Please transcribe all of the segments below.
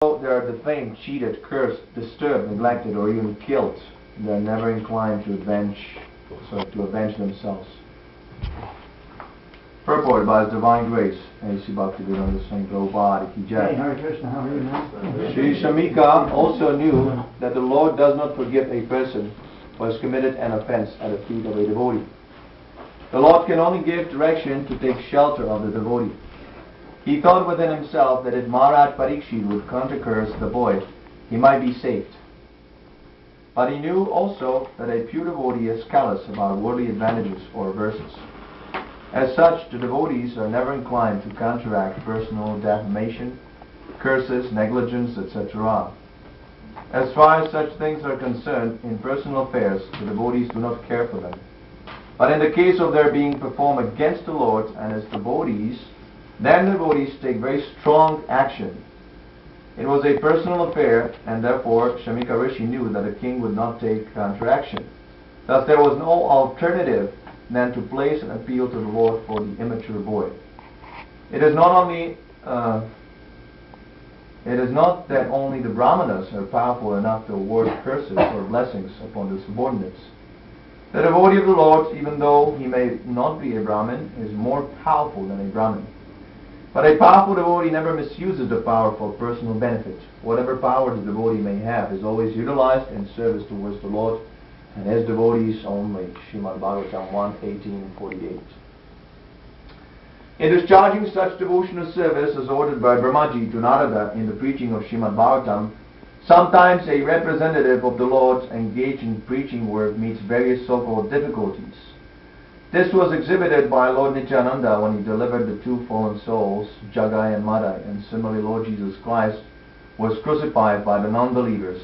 they are defamed, cheated, cursed, disturbed, neglected, or even killed, they are never inclined to avenge themselves. Purport by His Divine Grace, A.C. Bhaktivedanta Swami Prabhupada Ki Jai. Hey, Hare Krishna, how are you, man? Sri Shamika also knew that the Lord does not forgive a person who has committed an offense at the feet of a devotee. The Lord can only give direction to take shelter of the devotee. He thought within himself that if Maharaj Parikshit would countercurse the boy, he might be saved. But he knew also that a pure devotee is callous about worldly advantages or aversions. As such, the devotees are never inclined to counteract personal defamation, curses, negligence, etc. As far as such things are concerned, in personal affairs, the devotees do not care for them. But in the case of their being performed against the Lord and His devotees, then the devotees take very strong action. It was a personal affair, and therefore Shamika Rishi knew that the king would not take counteraction. Thus there was no alternative than to place an appeal to the Lord for the immature boy. It is not that only the Brahmanas are powerful enough to award curses or blessings upon the subordinates. The devotee of the Lord, even though he may not be a Brahmin, is more powerful than a Brahmin. But a powerful devotee never misuses the power for personal benefit. Whatever power the devotee may have is always utilized in service towards the Lord and His devotees only. Srimad Bhagavatam 1:18-48. In discharging such devotional service as ordered by Brahmaji to Narada in the preaching of Srimad Bhagavatam, sometimes a representative of the Lord engaged in preaching work meets various so-called difficulties. This was exhibited by Lord Nityananda when he delivered the two fallen souls, Jagai and Madai, and similarly Lord Jesus Christ was crucified by the non-believers.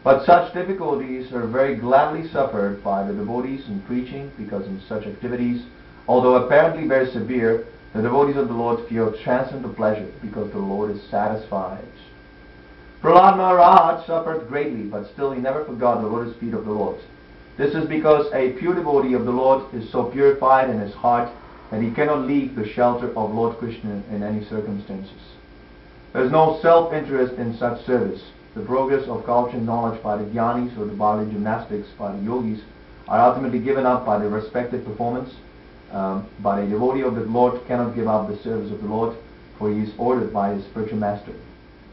But such difficulties are very gladly suffered by the devotees in preaching, because in such activities, although apparently very severe, the devotees of the Lord feel transcendental pleasure because the Lord is satisfied. Prahlad Maharaj suffered greatly, but still he never forgot the lotus feet of the Lord. This is because a pure devotee of the Lord is so purified in his heart that he cannot leave the shelter of Lord Krishna in any circumstances. There is no self-interest in such service. The progress of culture and knowledge by the jnanis or the bodily gymnastics by the yogis are ultimately given up by their respective performance. But a devotee of the Lord cannot give up the service of the Lord, for he is ordered by his spiritual master.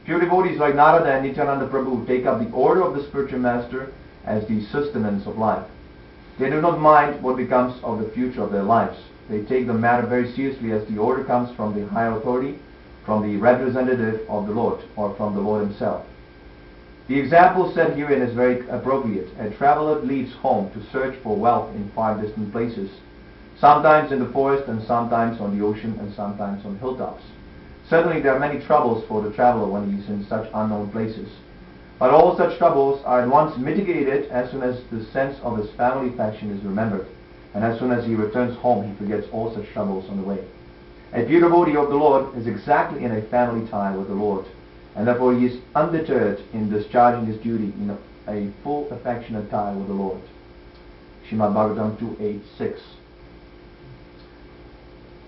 Pure devotees like Narada and Nityananda Prabhu take up the order of the spiritual master as the sustenance of life. They do not mind what becomes of the future of their lives. They take the matter very seriously, as the order comes from the higher authority, from the representative of the Lord, or from the Lord Himself. The example set herein is very appropriate. A traveler leaves home to search for wealth in far distant places, sometimes in the forest and sometimes on the ocean and sometimes on hilltops. Certainly there are many troubles for the traveler when he is in such unknown places. But all such troubles are at once mitigated as soon as the sense of his family affection is remembered, and as soon as he returns home he forgets all such troubles on the way. A pure devotee of the Lord is exactly in a family tie with the Lord, and therefore he is undeterred in discharging his duty in a full affectionate tie with the Lord. Srimad Bhagavatam 2:8-6.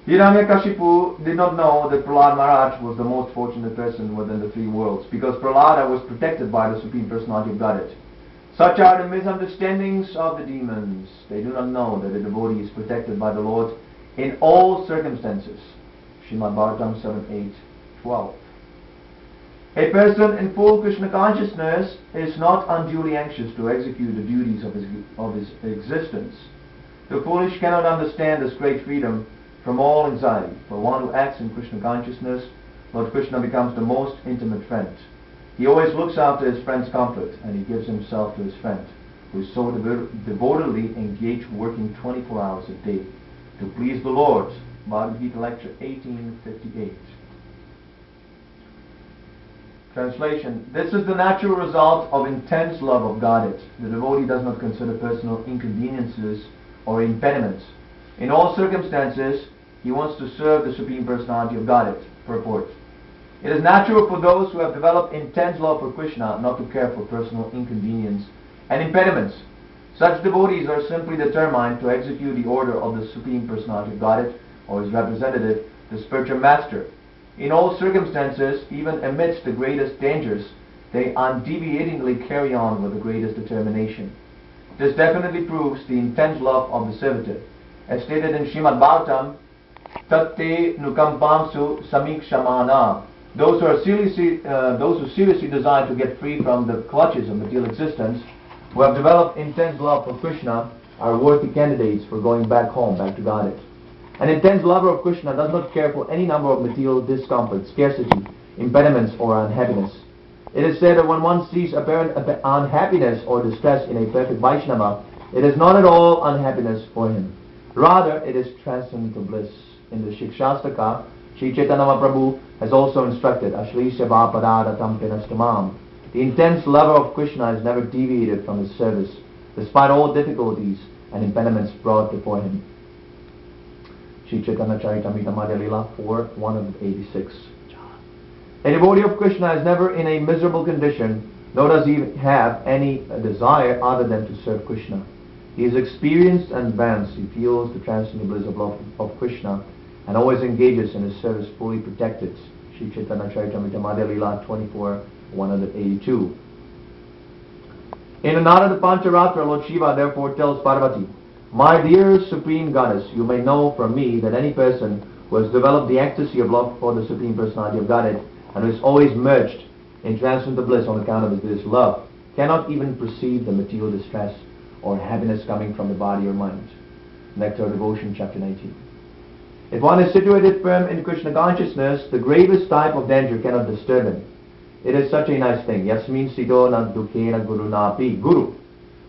Hiranyakashipu did not know that Prahlad Maharaj was the most fortunate person within the three worlds, because Prahlada was protected by the Supreme Personality of Godhead. Such are the misunderstandings of the demons. They do not know that the devotee is protected by the Lord in all circumstances. Srimad Bhagavatam 7:8-12. A person in full Krishna consciousness is not unduly anxious to execute the duties of his existence. The foolish cannot understand this great freedom from all anxiety. For one who acts in Krishna consciousness, Lord Krishna becomes the most intimate friend. He always looks after his friend's comfort, and he gives himself to his friend, who is so devotedly engaged working 24 hours a day to please the Lord. Bhagavad Gita Lecture 1858. Translation: This is the natural result of intense love of Godhead. The devotee does not consider personal inconveniences or impediments. In all circumstances, he wants to serve the Supreme Personality of Godhead. Purport: It is natural for those who have developed intense love for Krishna not to care for personal inconvenience and impediments. Such devotees are simply determined to execute the order of the Supreme Personality of Godhead, or His representative, the spiritual master. In all circumstances, even amidst the greatest dangers, they undeviatingly carry on with the greatest determination. This definitely proves the intense love of the servitor. As stated in Srimad Bhagavatam, Tatte Nukampamsu Samikshamana. Those who seriously desire to get free from the clutches of material existence, who have developed intense love for Krishna, are worthy candidates for going back home, back to Godhead. An intense lover of Krishna does not care for any number of material discomforts, scarcity, impediments, or unhappiness. It is said that when one sees apparent unhappiness or distress in a perfect Vaishnava, it is not at all unhappiness for him. Rather, it is transcendental bliss. In the Shikshastaka, Sri Chaitanya Mahaprabhu has also instructed, Ashri Seva Padadatam Pinastamam. The intense lover of Krishna has never deviated from his service, despite all difficulties and impediments brought before him. Sri Chaitanya Charitamrita Madhya Lila 4:186. A devotee of Krishna is never in a miserable condition, nor does he have any desire other than to serve Krishna. He is experienced and advanced. He feels the transcendental bliss of love of Krishna and always engages in his service fully protected. Sri Chaitanya Charitamrita Madhya Lila 24:182. In another Pancharatra, Lord Shiva therefore tells Parvati, "My dear Supreme Goddess, you may know from me that any person who has developed the ecstasy of love for the Supreme Personality of Godhead and who is always merged in transcendental bliss on account of this love cannot even perceive the material distress or happiness coming from the body or mind." Nectar of Devotion, Chapter 19. If one is situated firm in Krishna consciousness, the gravest type of danger cannot disturb him. It is such a nice thing. Yasmin sito na dukkena guru napi. Guru.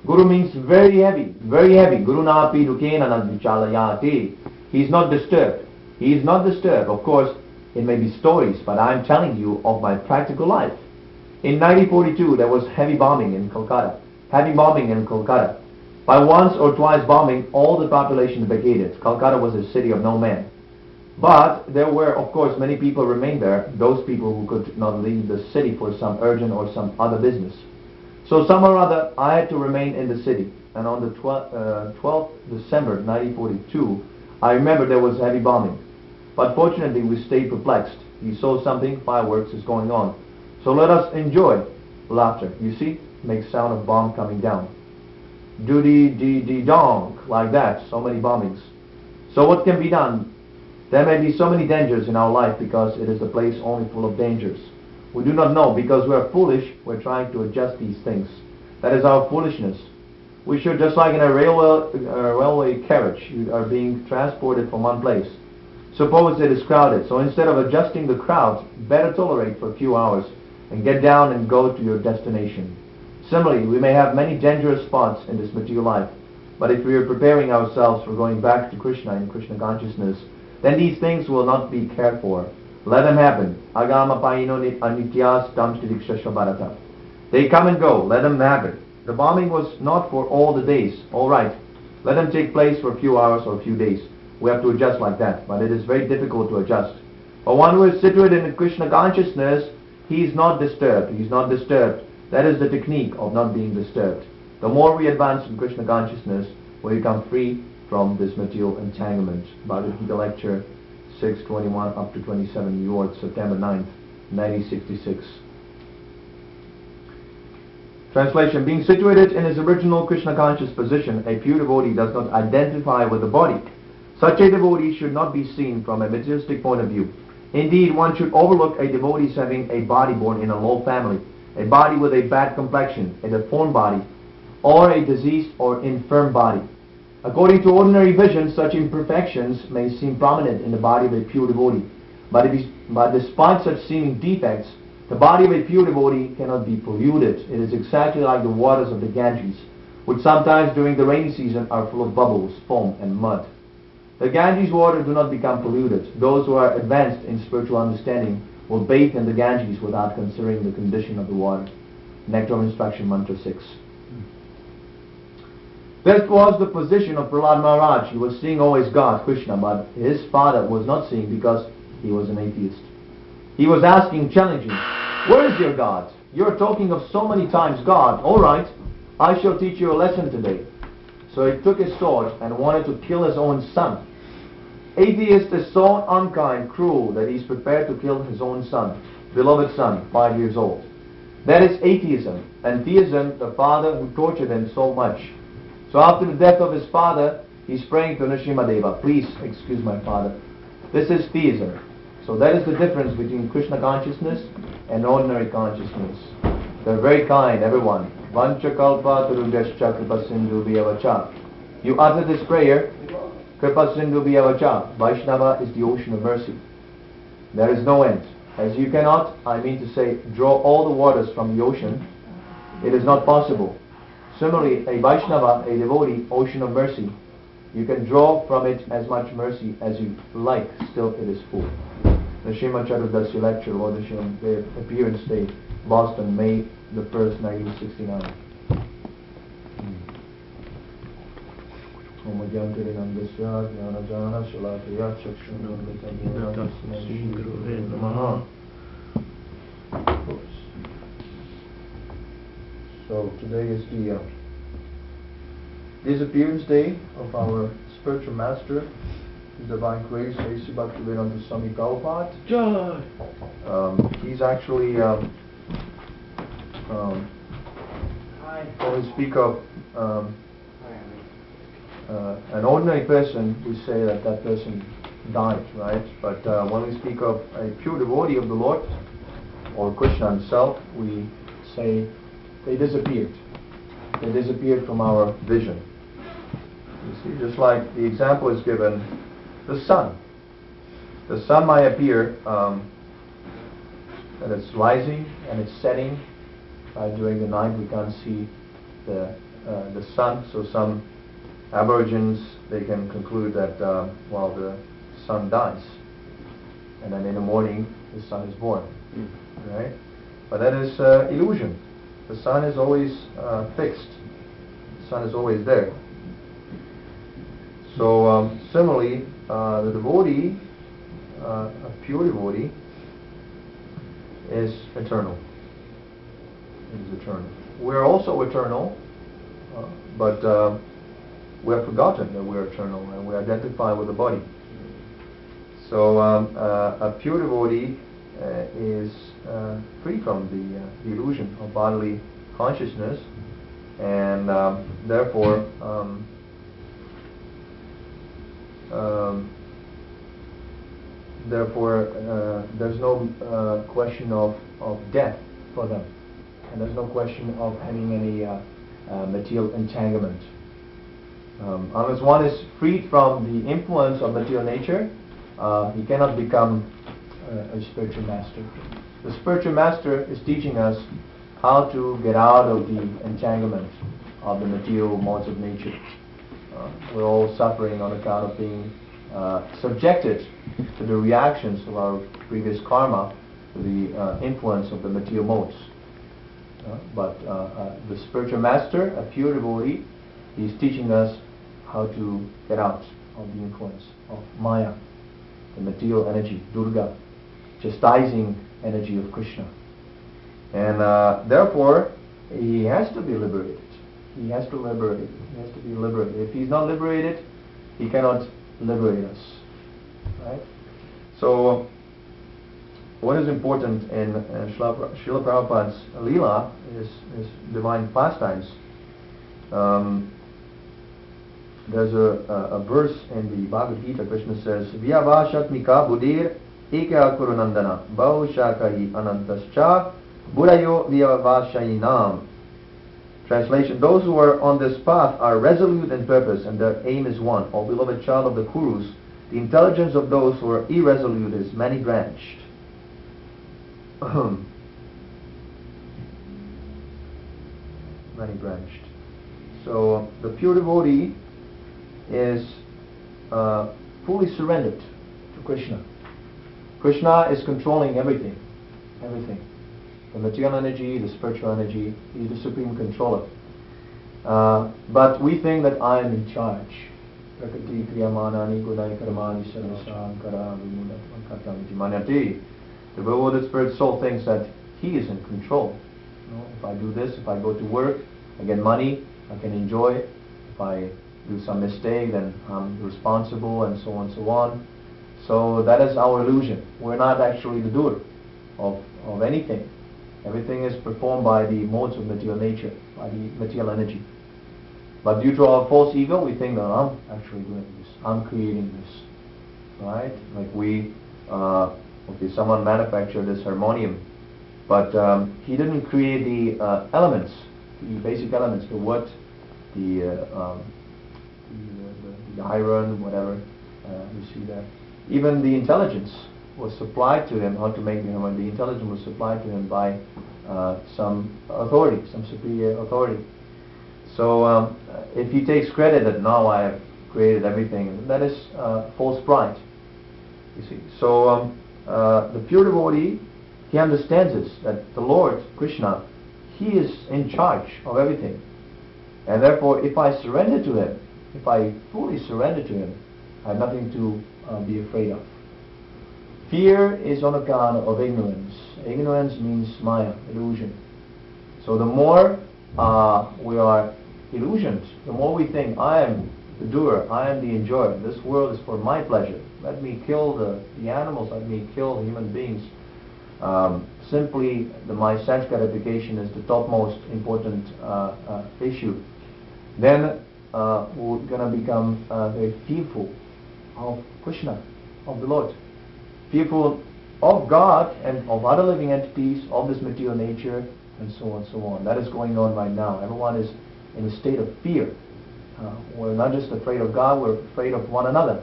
Guru means very heavy, very heavy. Guru napi dukkena na vichalayati. He is not disturbed. He is not disturbed. Of course, it may be stories, but I am telling you of my practical life. In 1942, there was heavy bombing in Kolkata. Heavy bombing in Kolkata. By once or twice bombing, all the population vacated. Calcutta was a city of no man. But there were, of course, many people remained there, those people who could not leave the city for some urgent or some other business. So some or other, I had to remain in the city. And on the 12th December 1942, I remember there was heavy bombing. But fortunately, we stayed perplexed. We saw something, fireworks is going on. So let us enjoy laughter. You see, makes sound of bomb coming down. Do-dee-dee-dee-dong, like that, so many bombings. So what can be done? There may be so many dangers in our life because it is a place only full of dangers. We do not know because we are foolish, we're trying to adjust these things. That is our foolishness. We should, just like in a railway carriage, you are being transported from one place. Suppose it is crowded, so instead of adjusting the crowd, better tolerate for a few hours and get down and go to your destination. Similarly, we may have many dangerous spots in this material life, but if we are preparing ourselves for going back to Krishna and Krishna consciousness, then these things will not be cared for. Let them happen. Agama paino anityas tamstidikshashva bharata. They come and go. Let them happen. The bombing was not for all the days. All right. Let them take place for a few hours or a few days. We have to adjust like that, but it is very difficult to adjust. But one who is situated in Krishna consciousness, he is not disturbed. He is not disturbed. That is the technique of not being disturbed. The more we advance in Krishna consciousness, we become free from this material entanglement. Bhagavad Gita Lecture 6:21 up to 27, New York, September 9th, 1966. Translation: being situated in his original Krishna conscious position, a pure devotee does not identify with the body. Such a devotee should not be seen from a materialistic point of view. Indeed, one should overlook a devotee having a body born in a low family, a body with a bad complexion, a deformed body, or a diseased or infirm body. According to ordinary vision, such imperfections may seem prominent in the body of a pure devotee. But despite such seeming defects, the body of a pure devotee cannot be polluted. It is exactly like the waters of the Ganges, which sometimes during the rainy season are full of bubbles, foam and mud. The Ganges water do not become polluted. Those who are advanced in spiritual understanding will bathe in the Ganges without considering the condition of the water. Nectar of Instruction, Mantra 6. This was the position of Prahlad Maharaj. He was seeing always God, Krishna, but his father was not seeing because he was an atheist. He was asking, challenging, where is your God? You're talking of so many times God. All right, I shall teach you a lesson today. So he took his sword and wanted to kill his own son. atheist is so unkind, cruel, that he is prepared to kill his own son, beloved son, 5 years old. That is atheism. And theism, the father who tortured him so much. So after the death of his father, he's praying to Nrsimhadeva, please excuse my father. This is theism. So that is the difference between Krishna consciousness and ordinary consciousness. They're very kind, everyone. Vancha kalpa turubhyascha kripa sindhu vyavacha. You utter this prayer, kripa sindhu vyavacha. Vaishnava is the ocean of mercy. There is no end. As you cannot, I mean to say, draw all the waters from the ocean, it is not possible. Similarly, a Vaishnava, a devotee, ocean of mercy, you can draw from it as much mercy as you like, still it is full. The Srimad Chaturdashi lecture, Lord Srimad, the Appearance Day, Boston, May the 1st, 1969. So today is the Disappearance Day of our spiritual master, His Divine Grace, A.C. Bhaktivedanta Swami Prabhupada. He's actually, when we speak of an ordinary person, we say that that person died, right? But when we speak of a pure devotee of the Lord, or Krishna himself, we say they disappeared. They disappeared from our vision. You see, just like the example is given, the sun. The sun might appear that it's rising and it's setting. During the night we can't see the sun, so some aborigines, they can conclude that well, the sun dies, and then in the morning the sun is born, right? But that is illusion. The sun is always fixed. The sun is always there. So similarly, the devotee, a pure devotee, is eternal. It is eternal. We are also eternal, but we have forgotten that we are eternal, and we identify with the body. So a pure devotee is free from the illusion of bodily consciousness, and therefore there's no question of death for them, and there's no question of having any material entanglement. Unless one is freed from the influence of material nature, he cannot become a spiritual master. The spiritual master is teaching us how to get out of the entanglement of the material modes of nature. We're all suffering on account of being subjected to the reactions of our previous karma, to the influence of the material modes. But the spiritual master, a pure devotee, he's teaching us how to get out of the influence of Maya, the material energy, Durga, chastising energy of Krishna. And therefore, he has to be liberated. He has to liberate. He has to be liberated. If he's not liberated, he cannot liberate us. Right? So, what is important in Srila Prabhupada's Leela is divine pastimes. There's a verse in the Bhagavad Gita. Krishna says, Vyavashatmika buddhir ekya kurunandana bhavushakahi anantascha buddhayo vyavashayinam. Translation: those who are on this path are resolute in purpose, and their aim is one. O beloved child of the Kurus, the intelligence of those who are irresolute is many-branched. Many-branched. So the pure devotee is fully surrendered to Krishna. Krishna is controlling everything. Everything. The material energy, the spiritual energy, he is the supreme controller. But we think that I am in charge. The bewildered spirit soul thinks that he is in control. If I do this, if I go to work, I get money, I can enjoy. If I do some mistake, then I'm responsible, and so on and so on. So that is our illusion. We're not actually the doer of anything. Everything is performed by the modes of material nature, by the material energy. But due to our false ego, we think that I'm actually doing this, I'm creating this, right? Like someone manufactured this harmonium, but he didn't create the elements, the basic elements, the wood, the iron, whatever you see there. Even the intelligence was supplied to him, how to make the harmonium. The intelligence was supplied to him by some authority, some superior authority. So if he takes credit that now I have created everything, that is false pride. You see. So the pure devotee, he understands this, that the Lord Krishna, he is in charge of everything, and therefore if I surrender to him, if I fully surrender to him, I have nothing to be afraid of. Fear is on account of ignorance. Ignorance means maya, illusion. So the more we are illusioned, the more we think, I am the doer, I am the enjoyer, this world is for my pleasure, let me kill the animals, let me kill the human beings. Simply my sense gratification is the topmost important issue. Then we're going to become very fearful of Krishna, of the Lord. Fearful of God and of other living entities, of this material nature, and so on and so on. That is going on right now. Everyone is in a state of fear. We're not just afraid of God, we're afraid of one another.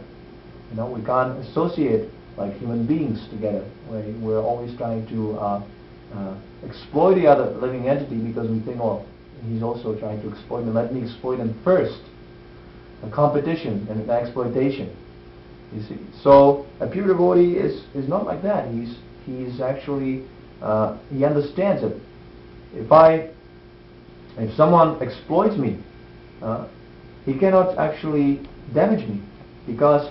You know, we can't associate like human beings together. We're always trying to exploit the other living entity because we think, oh, he's also trying to exploit me. Let me exploit him first. A competition and an exploitation. You see. So a pure devotee is not like that. He's actually he understands it. If someone exploits me, he cannot actually damage me because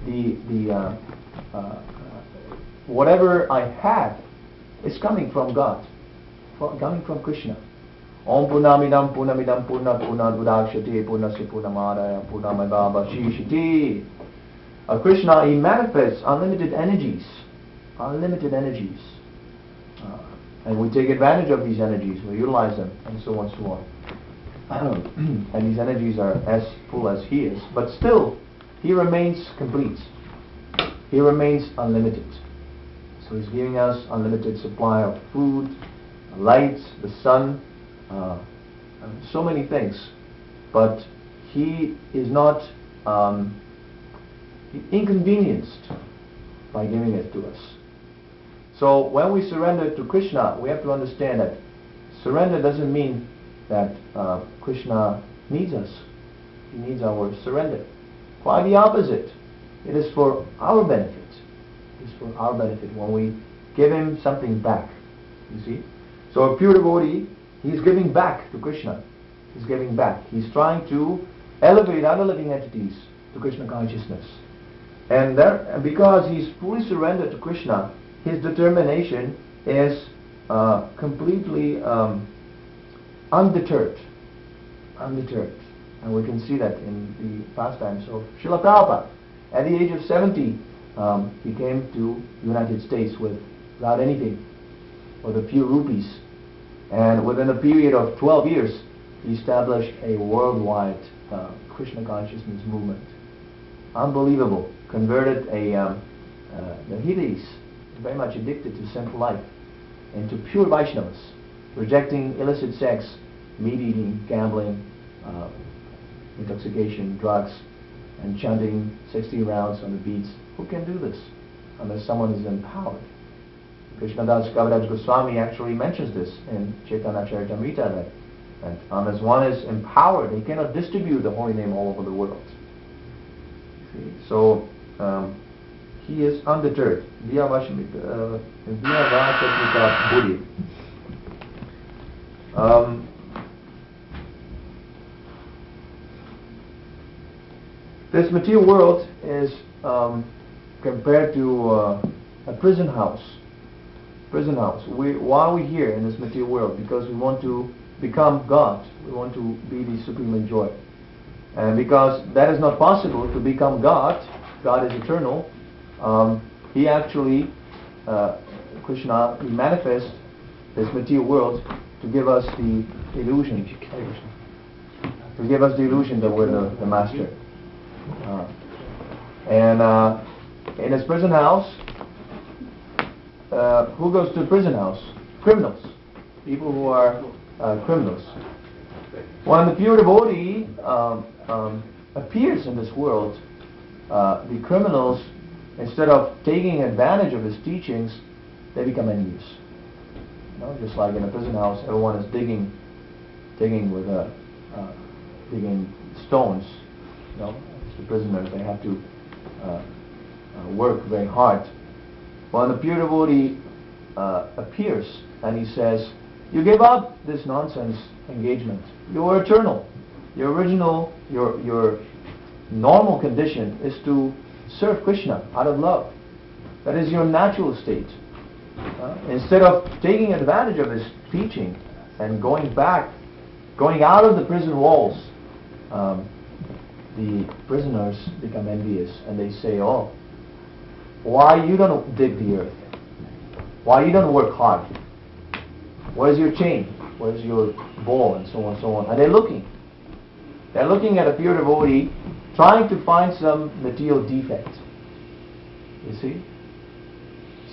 the whatever I have is coming from God, coming from Krishna. Om Purnamidam Purnamidam Purna Purnad Udakshati Purnasya Purnamadaya Purnamada Shishiti. Krishna, he manifests unlimited energies, and we take advantage of these energies, we utilize them, and so on and so on. And these energies are as full as he is, but still he remains complete. He remains unlimited. So he's giving us unlimited supply of food, light, the sun, so many things. But he is not inconvenienced by giving it to us. So when we surrender to Krishna, we have to understand that surrender doesn't mean that Krishna needs us. He needs our surrender. Quite the opposite. It is for our benefit. It is for our benefit when we give him something back. You see? So a pure devotee, he's giving back to Krishna. He's giving back. He's trying to elevate other living entities to Krishna consciousness. And because he's fully surrendered to Krishna, his determination is completely undeterred. Undeterred. And we can see that in the pastimes of Srila Prabhupada. At the age of 70, he came to the United States without anything, with a few rupees. And within a period of 12 years, he established a worldwide Krishna consciousness movement. Unbelievable. Converted the Hindus, very much addicted to sinful life, into pure Vaishnavas, rejecting illicit sex, meat eating, gambling, intoxication, drugs, and chanting 60 rounds on the beats. Who can do this unless someone is empowered? Krishnadas Kaviraj Goswami actually mentions this in Chaitanya Charitamrita, that unless one is empowered, he cannot distribute the holy name all over the world. See? So he is undeterred. This material world is compared to a prison house. Why are we here in this material world? Because we want to become God. We want to be the supreme enjoyer. And because that is not possible to become God, God is eternal, he actually, Krishna, he manifests this material world to give us the illusion, that we're the master. In his prison house, who goes to the prison house? Criminals. People who are criminals. When the pure devotee appears in this world, the criminals, instead of taking advantage of his teachings, they become envious. Just like in a prison house, everyone is digging with digging stones. It's the prisoners, they have to work very hard. When the pure devotee appears and he says, "You give up this nonsense engagement. You are eternal. Your original, your normal condition is to serve Krishna out of love. That is your natural state. Instead of taking advantage of his teaching and going out of the prison walls, the prisoners become envious and they say, "Oh, why you don't dig the earth? Why you don't work hard? Where's your chain? Where's your ball?" and so on and so on. And they're looking at a pure devotee, trying to find some material defect. You see?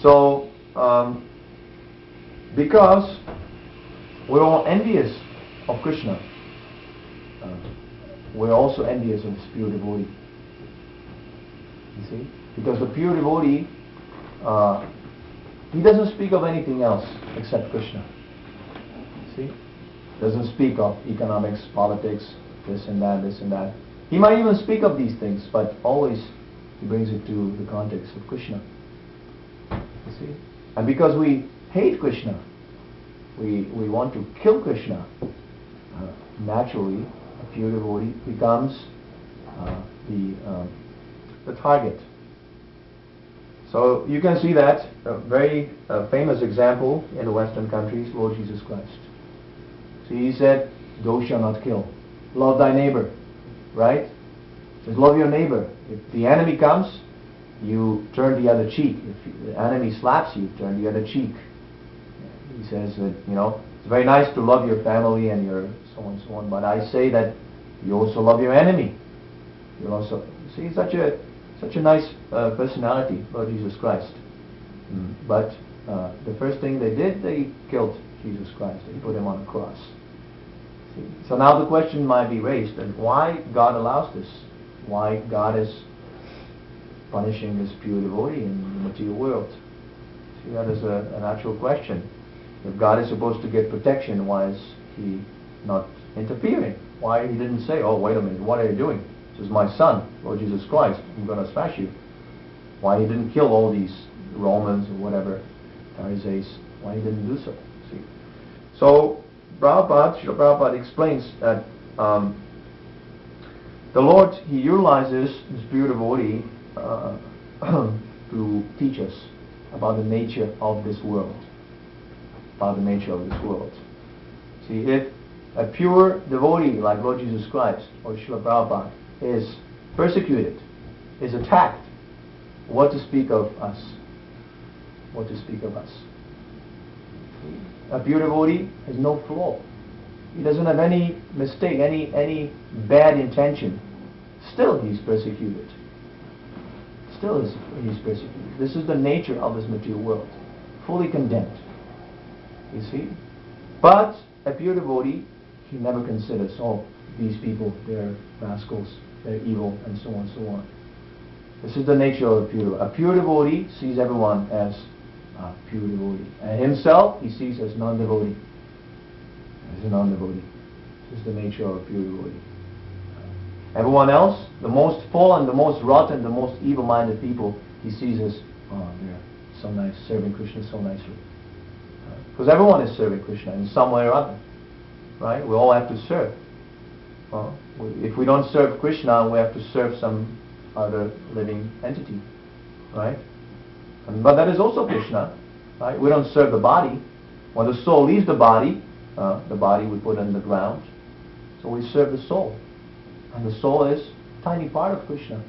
So, because we're all envious of Krishna, we're also envious of this pure devotee. You see? Because the pure devotee, he doesn't speak of anything else except Krishna. See? Doesn't speak of economics, politics, this and that, this and that. He might even speak of these things, but always he brings it to the context of Krishna. You see? And because we hate Krishna, we want to kill Krishna, naturally, a pure devotee becomes the target. So you can see that a very famous example in the Western countries, Lord Jesus Christ. See, he said, "Thou shalt not kill. Love thy neighbor." Right? He says, love your neighbor. If the enemy comes, you turn the other cheek. If the enemy slaps you, turn the other cheek. He says that, it's very nice to love your family and your so on and so on, but I say that you also love your enemy. You also see such a nice personality, Lord Jesus Christ. But the first thing they did, they killed Jesus Christ. They put him on a cross. See? So now the question might be raised, that why God allows this? Why God is punishing this pure devotee in the material world? See, that is an actual question. If God is supposed to get protection, why is he not interfering? Why he didn't say, "Oh, wait a minute, what are you doing? This is my son, Lord Jesus Christ. I'm going to smash you." Why he didn't kill all these Romans or whatever, Pharisees? Why he didn't do so? See. So Srila Prabhupada explains that the Lord, he utilizes this pure devotee to teach us about the nature of this world. About the nature of this world. See, if a pure devotee like Lord Jesus Christ or Srila Prabhupada is persecuted, is attacked, what to speak of us? What to speak of us? A pure devotee has no flaw. He doesn't have any mistake, any bad intention. Still he's persecuted. Still he's persecuted. This is the nature of this material world. Fully condemned. You see? But a pure devotee, he never considers, "Oh, these people, they're rascals, they're evil," and so on and so on. This is the nature of a pure devotee. A pure devotee sees everyone as a pure devotee. And himself, he sees as non-devotee. As a non-devotee. This is the nature of a pure devotee. Everyone else, the most fallen, the most rotten, the most evil-minded people, he sees as, "Oh, they're so nice, serving Krishna so nicely." Because everyone is serving Krishna in some way or other. Right? We all have to serve. If we don't serve Krishna, we have to serve some other living entity. Right? But that is also Krishna. Right? We don't serve the body. When the soul leaves the body we put in the ground. So we serve the soul. And the soul is a tiny part of Krishna.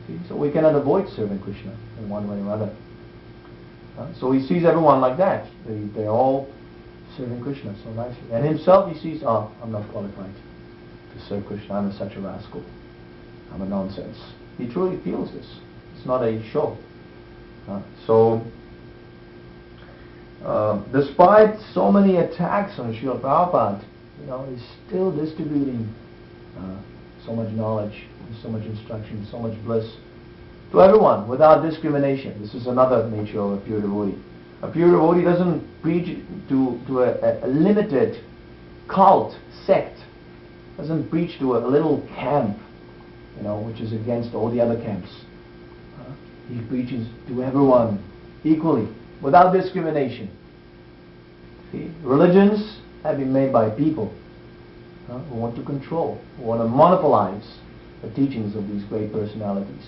See? So we cannot avoid serving Krishna in one way or other. So he sees everyone like that. They're all serving Krishna so nicely. And himself he sees, oh, I'm not qualified to serve Krishna. I'm such a rascal. I'm a nonsense. He truly feels this. It's not a show. Despite so many attacks on Srila Prabhupada, he's still distributing so much knowledge, so much instruction, so much bliss to everyone without discrimination. This is another nature of a pure devotee. A pure devotee doesn't preach to a limited cult, sect. Doesn't preach to a little camp, which is against all the other camps. He preaches to everyone equally, without discrimination. See, religions have been made by people who want to control, who want to monopolize the teachings of these great personalities.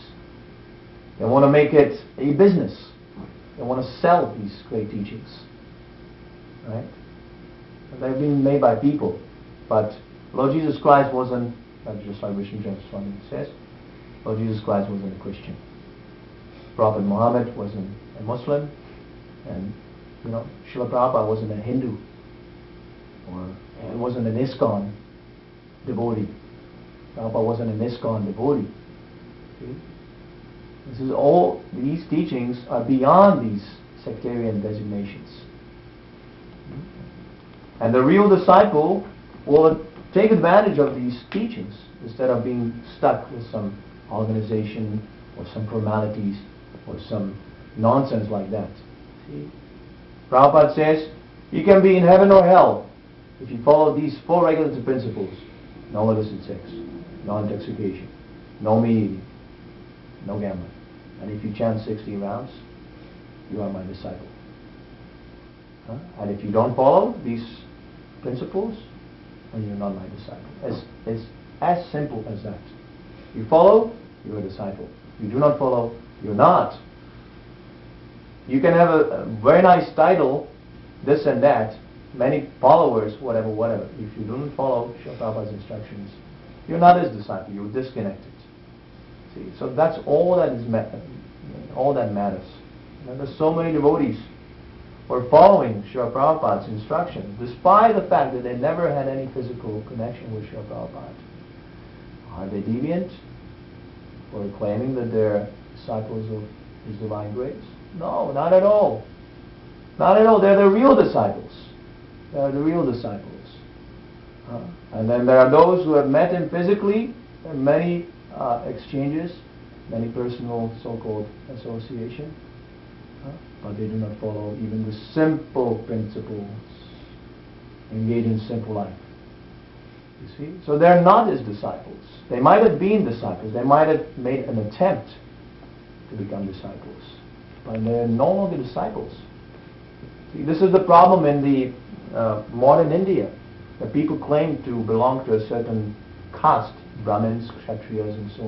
They want to make it a business. They want to sell these great teachings. Right? And they've been made by people. But Lord Jesus Christ wasn't, just like Vishnu Swami says, Lord Jesus Christ wasn't a Christian. Prophet Muhammad wasn't a Muslim, and Srila Prabhupada wasn't a Hindu, or he wasn't an ISKCON devotee. Prabhupada wasn't an ISKCON devotee. See? These teachings are beyond these sectarian designations. And the real disciple will take advantage of these teachings instead of being stuck with some organization or some formalities or some nonsense like that. See? Prabhupada says, you can be in heaven or hell if you follow these 4 regulative principles. No illicit sex, no intoxication, no meat eating, no gambling. And if you chant 60 rounds, you are my disciple. And if you don't follow these principles, then you're not my disciple. It's as simple as that. You follow, you're a disciple. You do not follow, you're not. You can have a very nice title, this and that, many followers, whatever. If you don't follow Srila Prabhupada's instructions, you're not his disciple, you're disconnected. See, so that's all that matters. And there's so many devotees who are following Srila Prabhupada's instructions, despite the fact that they never had any physical connection with Srila Prabhupada. Are they deviant? Or claiming that they're disciples of His Divine Grace? No, not at all. Not at all. They're the real disciples. They're the real disciples. And then there are those who have met Him physically. There are many exchanges, many personal so-called association. But they do not follow even the simple principles. Engage in simple life. You see? So they're not His disciples. They might have been disciples. They might have made an attempt to become disciples. But they're no longer disciples. See, this is the problem in the modern India. The people claim to belong to a certain caste, Brahmins, Kshatriyas, and so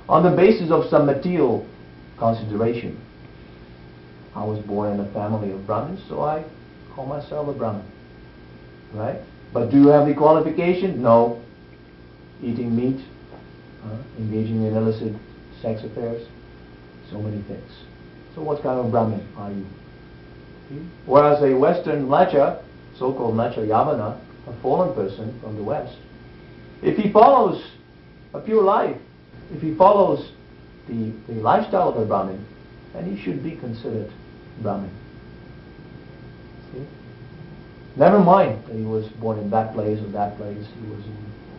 on, the basis of some material consideration. I was born in a family of Brahmins, so I call myself a Brahmin. Right? But do you have the qualification? No. Eating meat, engaging in illicit sex affairs, so many things. So what kind of Brahmin are you? See? Whereas a Western Lacha, so-called Lacha Yavana, a fallen person from the West, if he follows a pure life, if he follows the lifestyle of a Brahmin, then he should be considered Brahmin. See? Never mind that he was born in that place or that place, he was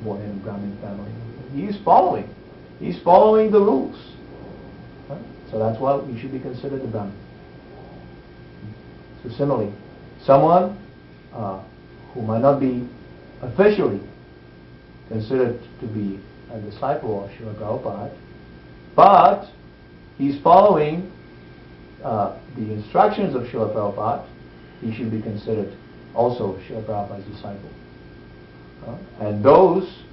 born in a Brahmin family. He's following. He's following the rules. Right? So that's why he should be considered a Brahmin. So similarly, someone who might not be officially considered to be a disciple of Srila Prabhupada, but he's following the instructions of Srila Prabhupada, he should be considered also Srila Prabhupada's disciple. And those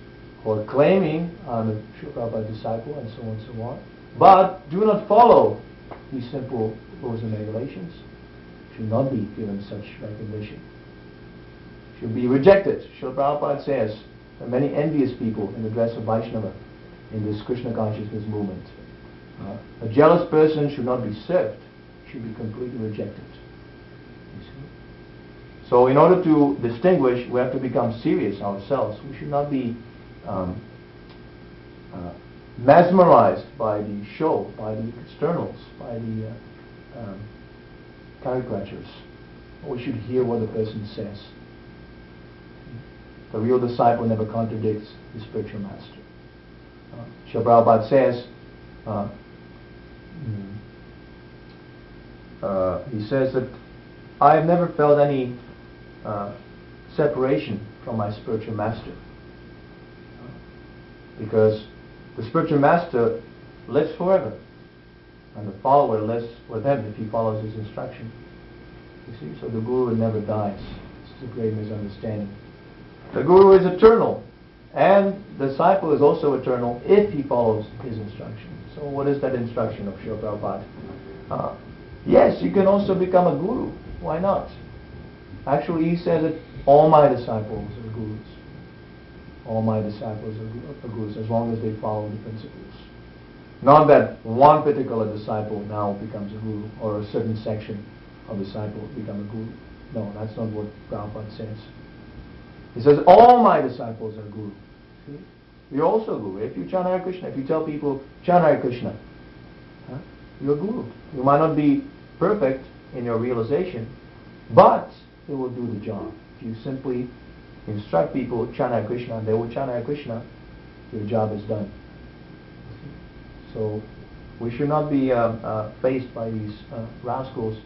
who are claiming I'm a Srila Prabhupada disciple and so on, but do not follow these simple rules and regulations, should not be given such recognition. Should be rejected. Srila Prabhupada says, There are many envious people in the dress of Vaishnava in this Krishna consciousness movement. A jealous person should not be served, should be completely rejected. You see? So in order to distinguish, we have to become serious ourselves. We should not be mesmerized by the show, by the externals, by the caricatures. We should hear what the person says. The real disciple never contradicts the spiritual master. Srila Prabhupada says, he says that I have never felt any separation from my spiritual master, because the spiritual master lives forever, and the follower lives with him if he follows his instruction. You see, so the guru never dies. This is a great misunderstanding. The guru is eternal, and the disciple is also eternal if he follows his instruction. So what is that instruction of Srila Prabhupada? Yes, you can also become a guru. Why not? Actually, he says that all my disciples are gurus. All my disciples are gurus as long as they follow the principles. Not that one particular disciple now becomes a guru, or a certain section of disciple become a guru. No, that's not what Prabhupada says. He says all my disciples are guru. See? You're also a guru. If you chant Hare Krishna, if you tell people chant Hare Krishna, you're a guru. You might not be perfect in your realization, but it will do the job. If you simply instruct people chant Hare Krishna and they will chant Hare Krishna, your job is done. So we should not be faced by these rascals.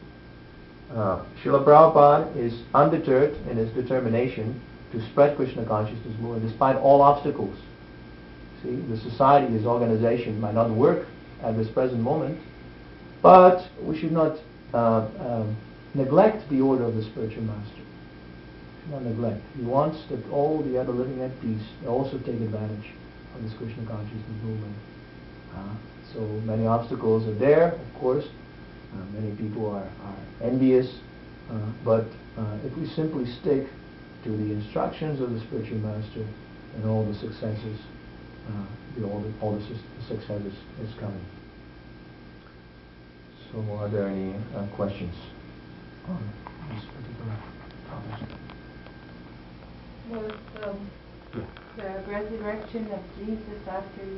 Srila Prabhupada is undeterred in his determination to spread Krishna consciousness movement despite all obstacles. See, the society, his organization might not work at this present moment, but we should not neglect the order of the spiritual master. We should not neglect. He wants that all the other living at peace also take advantage of this Krishna consciousness movement. So many obstacles are there, of course. Many people are envious, but if we simply stick to the instructions of the spiritual master, and all the successes, all the successes is coming. So, are there any questions on this particular topic? Was the resurrection of Jesus after he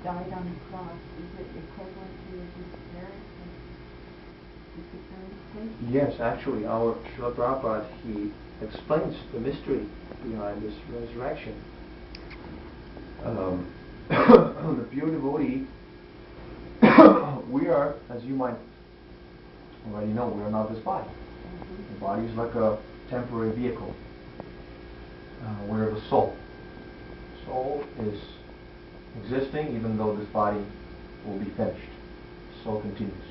died on the cross, is it equivalent to the disappearance? Yes, actually, our Srila Prabhupada, he explains the mystery behind this resurrection. The pure devotee, we are, as you might already know, we are not this body. The body is like a temporary vehicle. We're the soul. Soul is existing even though this body will be finished. Soul continues.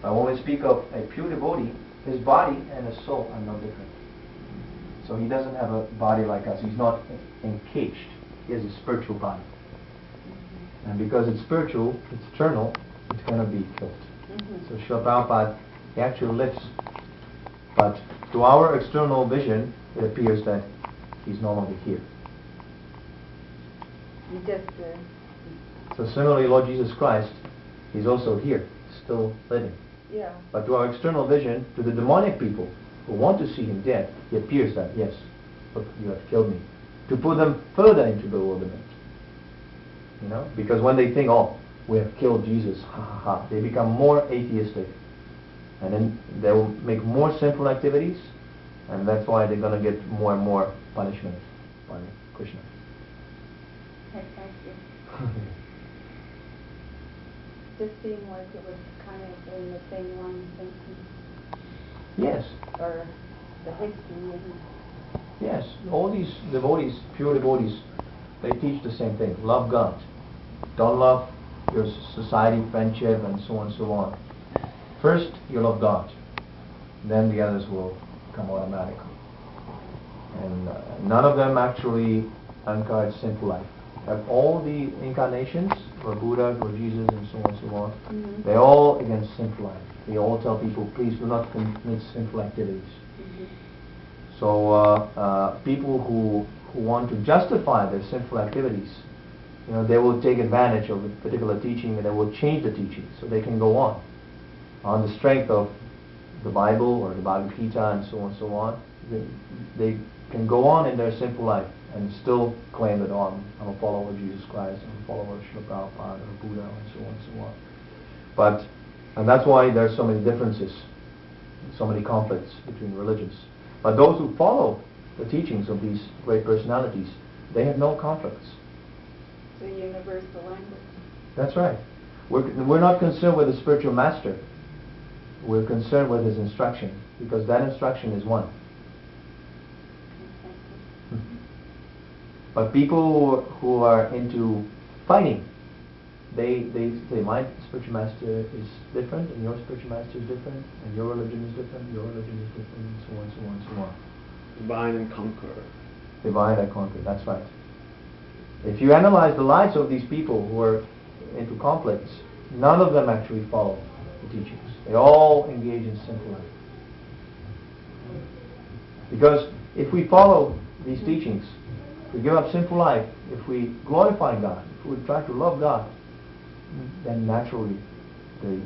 But when we speak of a pure devotee, his body and his soul are no different. So he doesn't have a body like us. He's not encaged. He has a spiritual body. And because it's spiritual, it's eternal, it's going to be killed. So Srila Prabhupada, he actually lives. But to our external vision, it appears that he's no longer here. So similarly, Lord Jesus Christ, he's also here, still living. Yeah. But to our external vision, to the demonic people who want to see him dead, he appears that, yes, look, you have killed me. To put them further into bewilderment. You know, because when they think, oh, we have killed Jesus, ha ha ha, they become more atheistic. And then they will make more sinful activities, and that's why they're going to get more and more punishment by Krishna. Okay, thank you. Just seemed like it was kind of in the same line of thinking. Yes. Or the history. Yes, all these devotees, pure devotees, they teach the same thing. Love God. Don't love your society, friendship, and so on and so on. First, you love God. Then the others will come automatically. And none of them actually encourage sinful life. Of all the incarnations, or Buddha, or Jesus, and so on and so on, they're all against sinful life. They all tell people, please do not commit sinful activities. So people who who want to justify their sinful activities, they will take advantage of a particular teaching and they will change the teaching so they can go on the strength of the Bible or the Bhagavad Gita and so on and so on. They can go on in their sinful life and still claim that I'm a follower of Jesus Christ, I'm a follower of Srila Prabhupada or Buddha and so on and so on. And that's why there are so many differences, so many conflicts between religions. But those who follow the teachings of these great personalities, they have no conflicts. It's a universal language. That's right. We're not concerned with the spiritual master. We're concerned with his instruction, because that instruction is one. But people who are into fighting, they say, my spiritual master is different, and your spiritual master is different, and your religion is different, your religion is different, and so on, so on, so on. Divide and conquer. Divide and conquer, that's right. If you analyze the lives of these people who are into conflicts, none of them actually follow the teachings. They all engage in sinful life. Because if we follow these teachings, we give up sinful life, if we glorify God, if we try to love God, then naturally they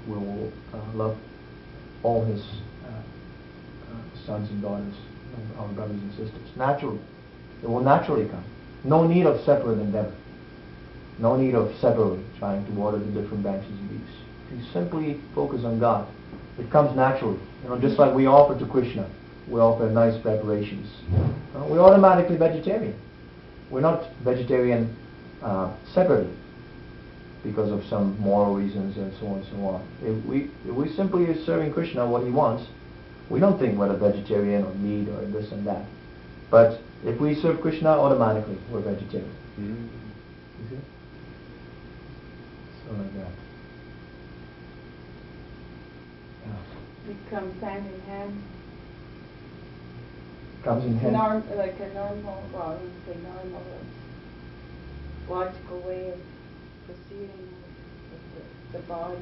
will love all his sons and daughters, our brothers and sisters. Naturally. It will naturally come. No need of separate endeavor. No need of separately trying to water the different branches of these. If you simply focus on God, it comes naturally. Just like we offer to Krishna, we offer nice preparations. We're automatically vegetarian. We're not vegetarian separately because of some moral reasons and so on and so on. If we simply are serving Krishna what he wants, we don't think whether vegetarian or meat or this and that. But if we serve Krishna, automatically we're vegetarian. You see? So like that. It comes hand in hand. Comes in hand. Like a normal, well, I wouldn't say normal, logical way of proceeding. The body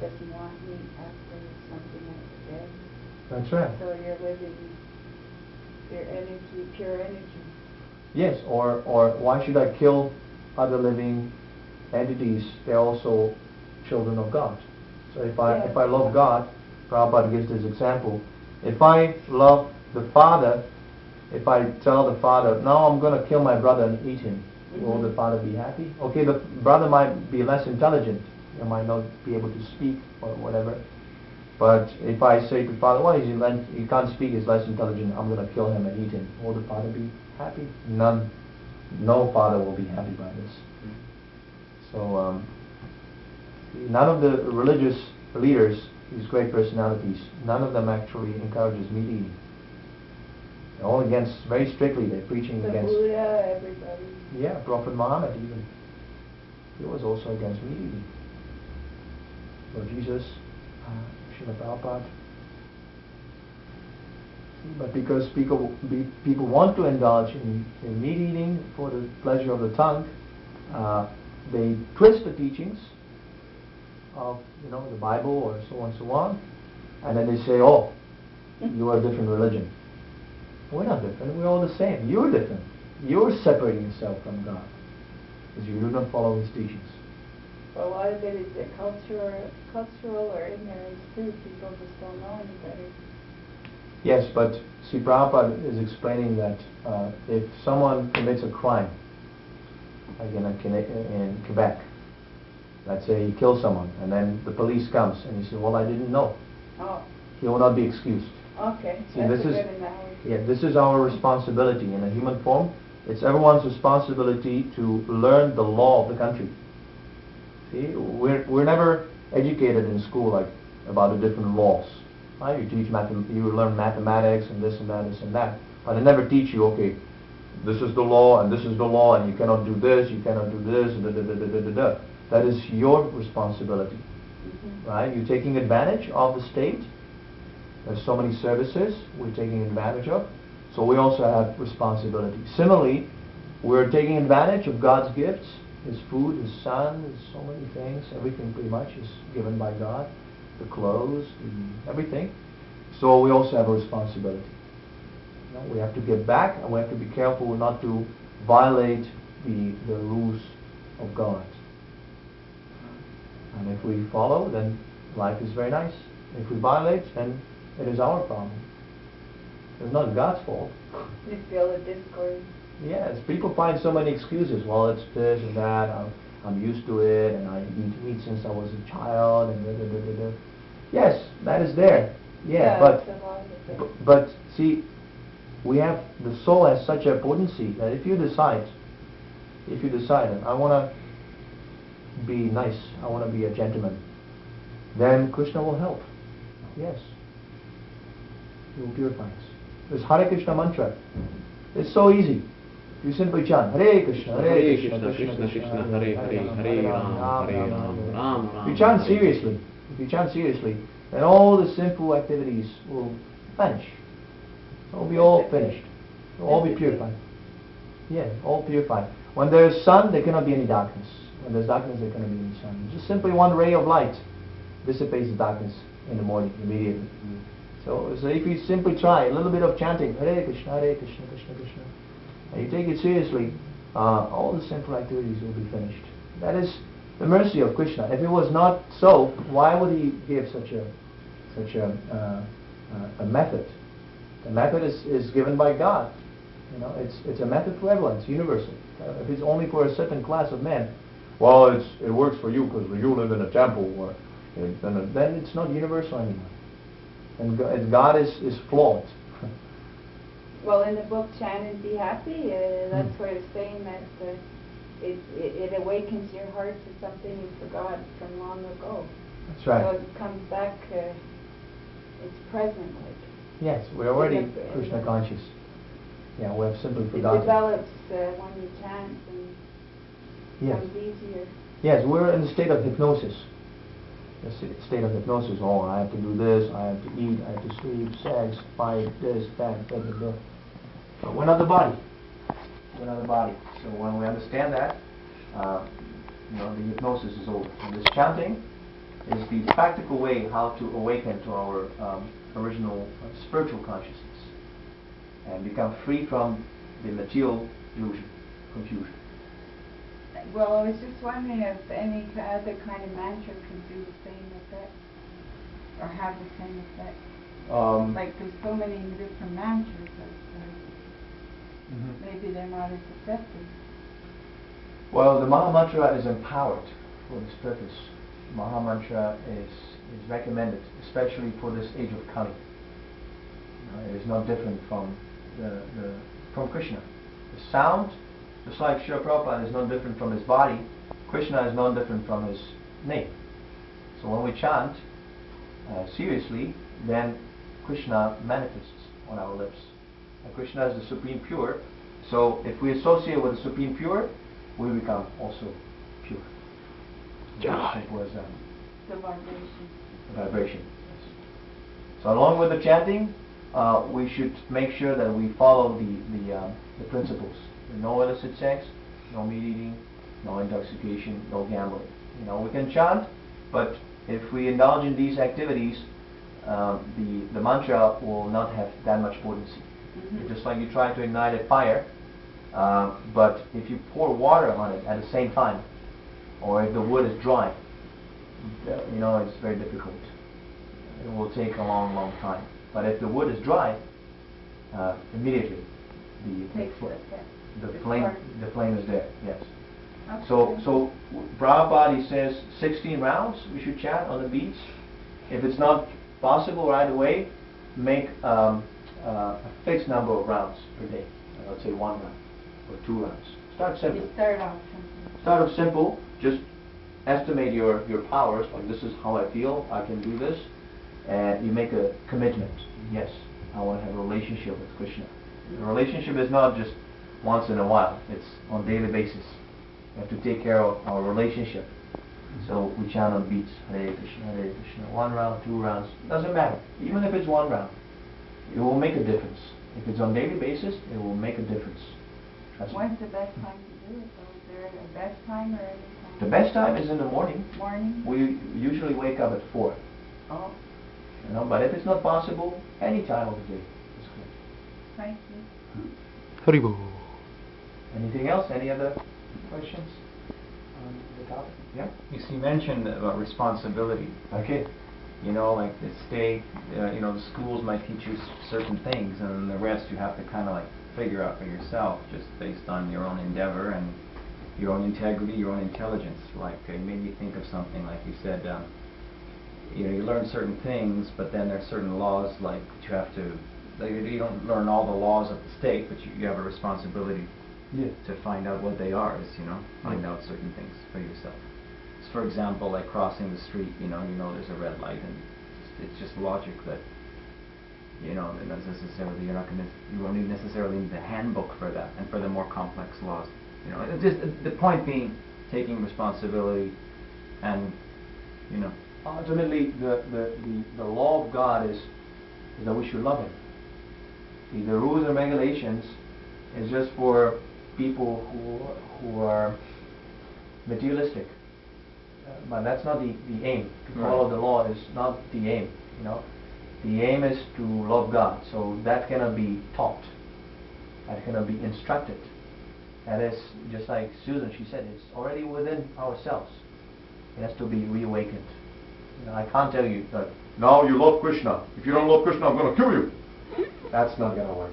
doesn't want meat after something like death. That's right. So you're living your energy, pure energy. Yes, or why should I kill other living entities? They're also children of God. So if I love God, Prabhupada gives this example. If I love the father, if I tell the father, now I'm going to kill my brother and eat him, will the father be happy? Okay, the brother might be less intelligent. He might not be able to speak or whatever. But if I say to the father, well, he can't speak, he's less intelligent, I'm going to kill him and eat him, will the father be happy? None. No father will be happy by this. So, none of the religious leaders, these great personalities, none of them actually encourages meat eating. They're all against, very strictly, they're preaching against... Buddha, everybody. Yeah, Prophet Muhammad even. He was also against meat eating. Lord Jesus, Srila Prabhupada. But because people want to indulge in meat eating for the pleasure of the tongue, they twist the teachings of the Bible or so on and so on, and then they say, oh, you are a different religion. We're not different, we're all the same. You're different. You're separating yourself from God because you do not follow his teachings. Well, a lot of it is the cultural or ignorance too. People just don't know any better. Yes, but see, Prabhupada is explaining that if someone commits a crime, like in Quebec, let's say he kills someone, and then the police comes, and he says, well, I didn't know. Oh. He will not be excused. Okay, see, that's a good analogy. Yeah, this is our responsibility in a human form. It's everyone's responsibility to learn the law of the country. See, we're never educated in school like about the different laws. Right? You learn mathematics and this and that, but they never teach you, okay, this is the law and this is the law and you cannot do this, you cannot do this, da. That is your responsibility. Right? You're taking advantage of the state. There's so many services we're taking advantage of. So we also have responsibility. Similarly, we're taking advantage of God's gifts, his food, his sun, his so many things. Everything pretty much is given by God. The clothes, everything. So we also have a responsibility. You know, we have to get back, and we have to be careful not to violate the rules of God. And if we follow, then life is very nice. If we violate, then it is our problem. It's not God's fault. You feel the discord. Yes, people find so many excuses. Well, it's this and that. I'm used to it, and I eat meat since I was a child, and da, da, da, da, da. Yes, that is there. Yeah, but see, we have, the soul has such a potency that if you decide that I want to be nice, I want to be a gentleman, then Krishna will help. Yes, He will purify us. This Hare Krishna mantra, it's so easy. You simply chant Hare Krishna, Hare Krishna, Krishna Krishna, Hare Hare, Hare Ram, Hare Ram, Ram Ram. If you chant seriously, then all the sinful activities will vanish. They'll be all finished. They'll all be purified. Yeah, all purified. When there is sun, there cannot be any darkness. When there's darkness, there cannot be any sun. Just simply one ray of light dissipates the darkness in the morning immediately. So if you simply try a little bit of chanting Hare Krishna, Krishna Krishna, and you take it seriously, all the sinful activities will be finished. That is the mercy of Krishna. If it was not so, why would He give such a method? The method is given by God. You know, it's a method for everyone. It's universal. If it's only for a certain class of men, well, it works for you because you live in a temple, or then it's not universal anymore. And God is flawed. Well, in the book Chant and Be Happy, that's where it's saying that it awakens your heart to something you forgot from long ago. That's right. So it comes back, it's present. Like. Yes, we're already Krishna conscious. Yeah, we have simply forgotten. It develops when you chant and becomes easier. Yes, we're in the state of hypnosis. State of hypnosis. Oh, I have to do this, I have to eat, I have to sleep, sex, fight, this, that, blah, blah, blah. But we're not the body. We're not the body. So when we understand that, the hypnosis is over. And this chanting is the practical way how to awaken to our original spiritual consciousness and become free from the material illusion, confusion. Well, I was just wondering if any other kind of mantra could do the same effect, or have the same effect. Like there's so many different mantras that maybe they're not as effective. Well, the Maha Mantra is empowered for this purpose. Maha Mantra is recommended, especially for this age of Kali. It is not different from from Krishna. The sound, just like Srila Prabhupada is not different from his body, Krishna is not different from his name. So when we chant seriously, then Krishna manifests on our lips. And Krishna is the Supreme Pure. So if we associate with the Supreme Pure, we become also pure. As simple as that. The vibration. The vibration. Yes. So along with the chanting, we should make sure that we follow the principles. No illicit sex, no meat eating, no intoxication, no gambling. We can chant, but if we indulge in these activities, the mantra will not have that much potency. It's just like you try to ignite a fire, but if you pour water on it at the same time, or if the wood is dry, it's very difficult. It will take a long, long time. But if the wood is dry, immediately the flame is there. Yes. Okay. So Prabhupada says 16 rounds we should chant on the beats. If it's not possible right away, make a fixed number of rounds per day. Let's say 1 round or 2 rounds. Start simple. Start off simple. Start off simple. Just estimate your powers. Like, this is how I feel. I can do this, and you make a commitment. Yes, I want to have a relationship with Krishna. The relationship is not just once in a while. It's on a daily basis. We have to take care of our relationship. So we chant on beats. Hare Krishna, Hare Krishna. 1 round, 2 rounds. Doesn't matter. Even if it's 1 round, it will make a difference. If it's on a daily basis, it will make a difference. When's the best time to do it, though? Is there a best time or any time? The best time is in the morning. Morning? We usually wake up at 4. Oh. But if it's not possible, any time of the day is good. I see. Haribo. Anything else? Any other questions on the topic? Yeah? You see, you mentioned about responsibility. Okay. You know, like the state, the schools might teach you certain things, and the rest you have to kind of like figure out for yourself, just based on your own endeavor and your own integrity, your own intelligence. Like, it made me think of something like you said. You learn certain things, but then there's certain laws like that you have to. You don't learn all the laws of the state, but you have a responsibility to find out what they are. Find out certain things for yourself. So for example, like crossing the street, you know there's a red light, and it's just logic that not necessarily you won't necessarily need the handbook for that, and for the more complex laws. Just the point being taking responsibility, and ultimately the law of God is that we should love Him. The rules and regulations is just for people who are materialistic. But that's not the aim. To follow the law is not the aim. The aim is to love God. So that cannot be taught. That cannot be instructed. That is just like Susan. She said, it's already within ourselves. It has to be reawakened. I can't tell you that now you love Krishna. If you don't love Krishna, I'm going to kill you. That's not going to work.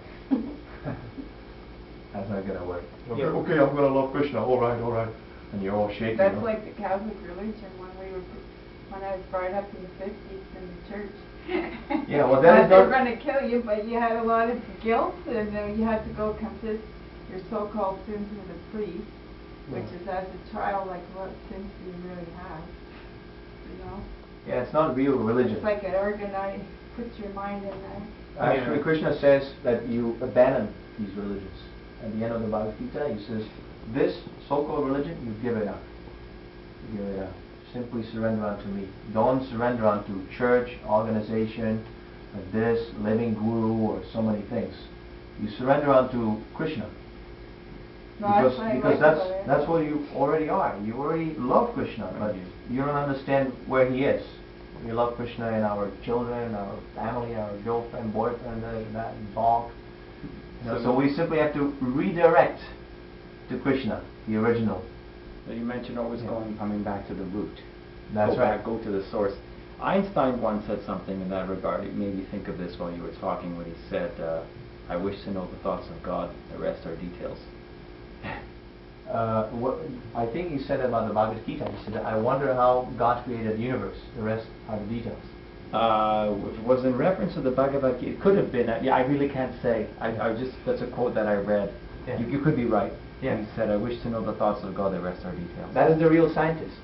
That's not going to work. Okay, I'm going to love Krishna. All right. And you're all shaking. That's like the Catholic religion when I was brought up in the 50s in the church. Yeah, well, that is they're going to kill you, but you had a lot of guilt, and you had to go confess your so-called sins to the priest, which is as a child, like what sins do you really have? Yeah, it's not real religion. It's like it organized, puts your mind in that. Actually, Krishna says that you abandon these religions. At the end of the Bhagavad Gita, he says, this so-called religion, you give it up. You give it up. Simply surrender unto me. Don't surrender unto church, organization, this, living guru, or so many things. You surrender unto Krishna. No, because that's what you already are. You already love Krishna, but you don't understand where He is. We love Krishna in our children, our family, our girlfriend, boyfriend, that dog. So we simply have to redirect to Krishna, the original. So you mentioned always coming back to the root. That's right. Go to the source. Einstein once said something in that regard. It made me think of this while you were talking, when he said, I wish to know the thoughts of God, the rest are details. I think he said about the Bhagavad Gita, he said, I wonder how God created the universe, the rest are the details. If it was in reference to the Bhagavad Gita, it could have been. I really can't say. That's a quote that I read. Yeah. You could be right. Yeah. He said, I wish to know the thoughts of God, the rest are details. That is the real scientist.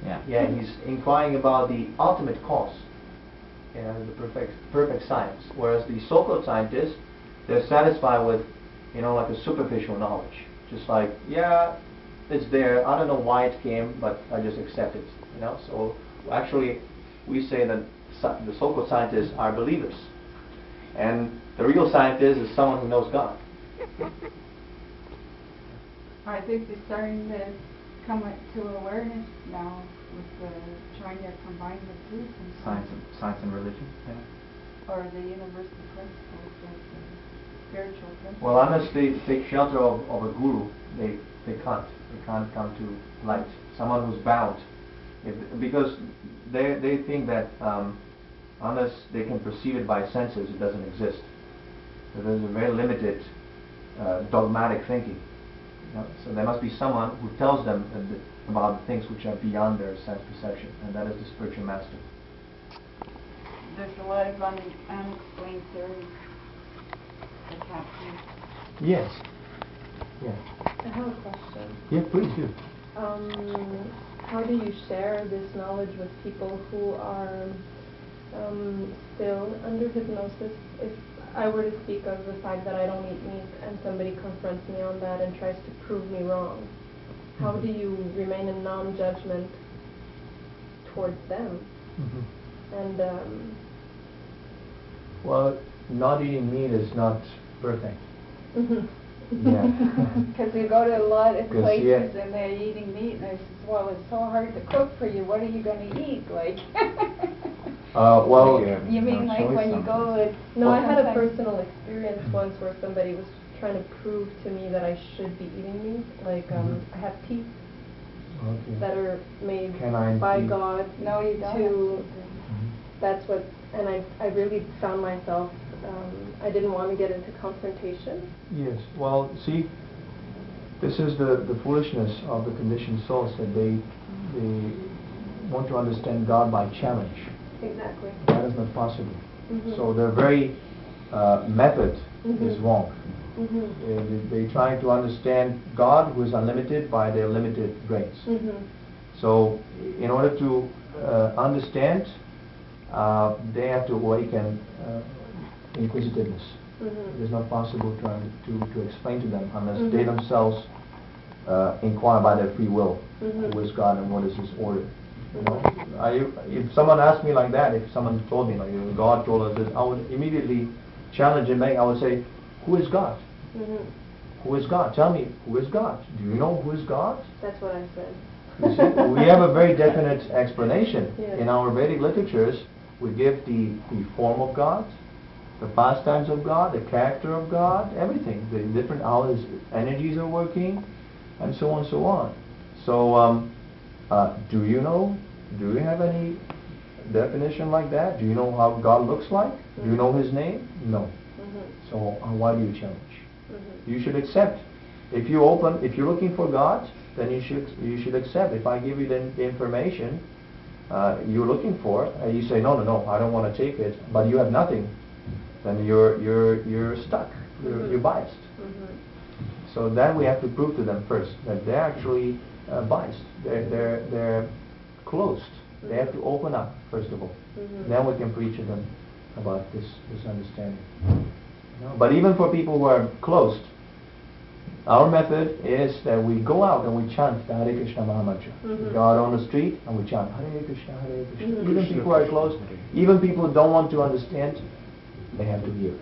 Yeah. Yeah, he's inquiring about the ultimate cause. The perfect science. Whereas the so-called scientists, they're satisfied with, like a superficial knowledge. Just like, it's there. I don't know why it came, but I just accept it. So actually, we say that the so-called scientists are believers, and the real scientist is someone who knows God. I think they're starting to come to awareness now with trying to combine the two. Science and religion. Yeah. Or the universal principles of the spiritual principles. Well, unless they take shelter of a guru, they can't. They can't come to light. Someone who's bound. Because they think that unless they can perceive it by senses, it doesn't exist. So there's a very limited dogmatic thinking. So there must be someone who tells them about the things which are beyond their sense perception, and that is the spiritual master. There's a lot of unexplained theories that's happening. Yes. Yeah. I have a question. Yeah, please do. How do you share this knowledge with people who are still under hypnosis? If I were to speak of the fact that I don't eat meat and somebody confronts me on that and tries to prove me wrong, how do you remain in non-judgment towards them? And well, not eating meat is not perfect. Yeah. Because you go to a lot of places and they're eating meat, and I says, well, it's so hard to cook for you. What are you going to eat? Like, Well, You mean like when you go... No, I had a personal experience once where somebody was trying to prove to me that I should be eating meat. Like, I have teeth that are made by teeth. God. No, you don't. That's what, and I really found myself, I didn't want to get into confrontation. Yes, well, see, this is the foolishness of the conditioned souls, that they want to understand God by challenge. Exactly. That is not possible. So their very method is wrong. They try to understand God, who is unlimited, by their limited brains. So in order to understand, they have to awaken inquisitiveness. It is not possible to explain to them unless they themselves inquire by their free will who is God and what is His order. You know? If someone asked me like that, if someone told me like God told us this, I would immediately challenge him. I would say, who is God? Who is God? Tell me, who is God? Do you know who is God? That's what I said. You see, we have a very definite explanation. Yes. In our Vedic literatures, we give the form of God, the pastimes of God, the character of God, everything, the different how His energies are working, and so on, so on. So, do you know? Do you have any definition like that? Do you know how God looks like? Do you know His name? No. So why do you challenge? You should accept. If you're looking for God, then you should accept. If I give you the information you're looking for, and you say no, I don't want to take it, but you have nothing, then you're stuck. You're biased. So then we have to prove to them first that they're actually biased. They're closed. They have to open up first of all. Then we can preach to them about this understanding. You know? But even for people who are closed, our method is that we go out and we chant the Hare Krishna Mahamantra. We go out on the street and we chant Hare Krishna, Hare Krishna. Even people who are closed, even people who don't want to understand, they have to hear.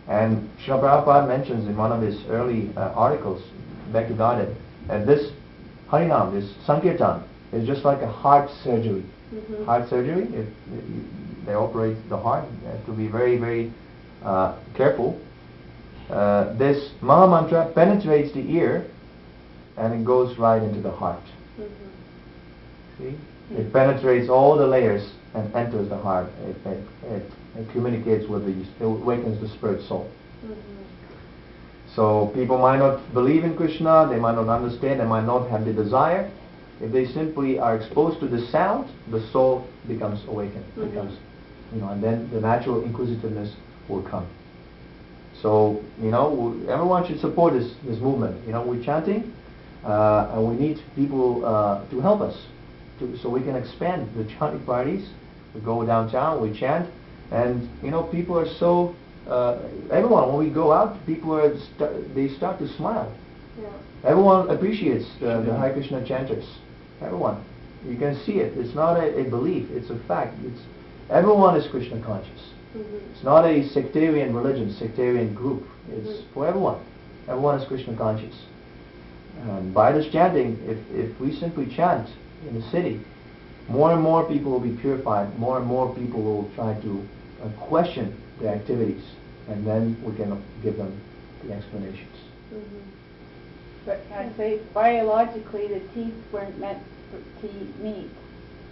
And Srila Prabhupada mentions in one of his early articles, back to Godhead, that this Harinam, this Sankirtan, is just like a heart surgery. Heart surgery, if they operate the heart, you have to be very, very careful. This Mahamantra penetrates the ear and it goes right into the heart. See? It penetrates all the layers and enters the heart. It communicates with it awakens the spirit soul. So people might not believe in Krishna, they might not understand, they might not have the desire. If they simply are exposed to the sound, the soul becomes awakened, and then the natural inquisitiveness will come. So, everyone should support this movement. We're chanting, and we need people to help us, so we can expand the chanting parties. We go downtown, we chant, and people are so. Everyone, when we go out, people they start to smile. Yeah. Everyone appreciates the Hare Krishna chanters. Everyone, you can see it. It's not a belief; it's a fact. Everyone is Krishna conscious. It's not a sectarian religion, sectarian group. It's for everyone. Everyone is Krishna conscious. And by this chanting, if we simply chant in the city, more and more people will be purified. More and more people will try to question the activities, and then we can give them the explanations. But I'd say biologically the teeth weren't meant to eat meat,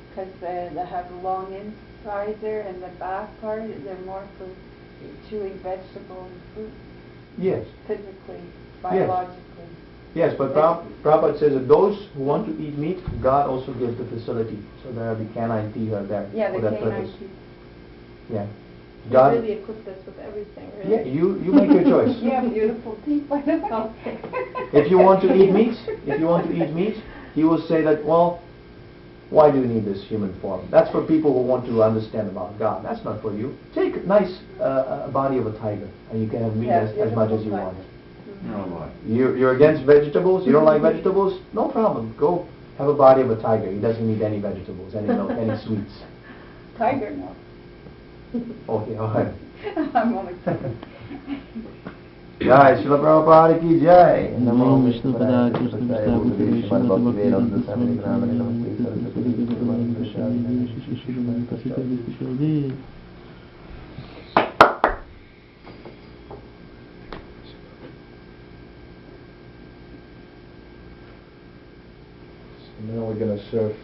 because they have a long incisor and the back part, they're more for chewing vegetable and fruit. Yes. Physically, biologically. Yes, but Prabhupada says that those who want to eat meat, God also gives the facility. So there are the canine teeth are there for that purpose. Yeah. God really equipped us with everything, really. Yeah, you make your choice. You have beautiful teeth, by the way. If you want to eat meat, He will say that, well, why do you need this human form? That's for people who want to understand about God. That's not for you. Take a nice body of a tiger, and you can have meat as much as you want. No, You're against vegetables? You don't like vegetables? No problem. Go have a body of a tiger. He doesn't need any vegetables, any milk, any sweets. Tiger milk. Okay, all right. I'm only kidding. Jai Srila Prabhupada ki Jai. Namo Vishnu Padaya Krishna Vishnu Srimad Bhaktivedanta Swami Namaste Saraswati Guruvani Prasad. Now we're going to serve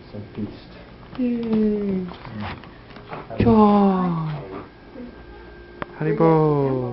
some feast. Joy. Haribol.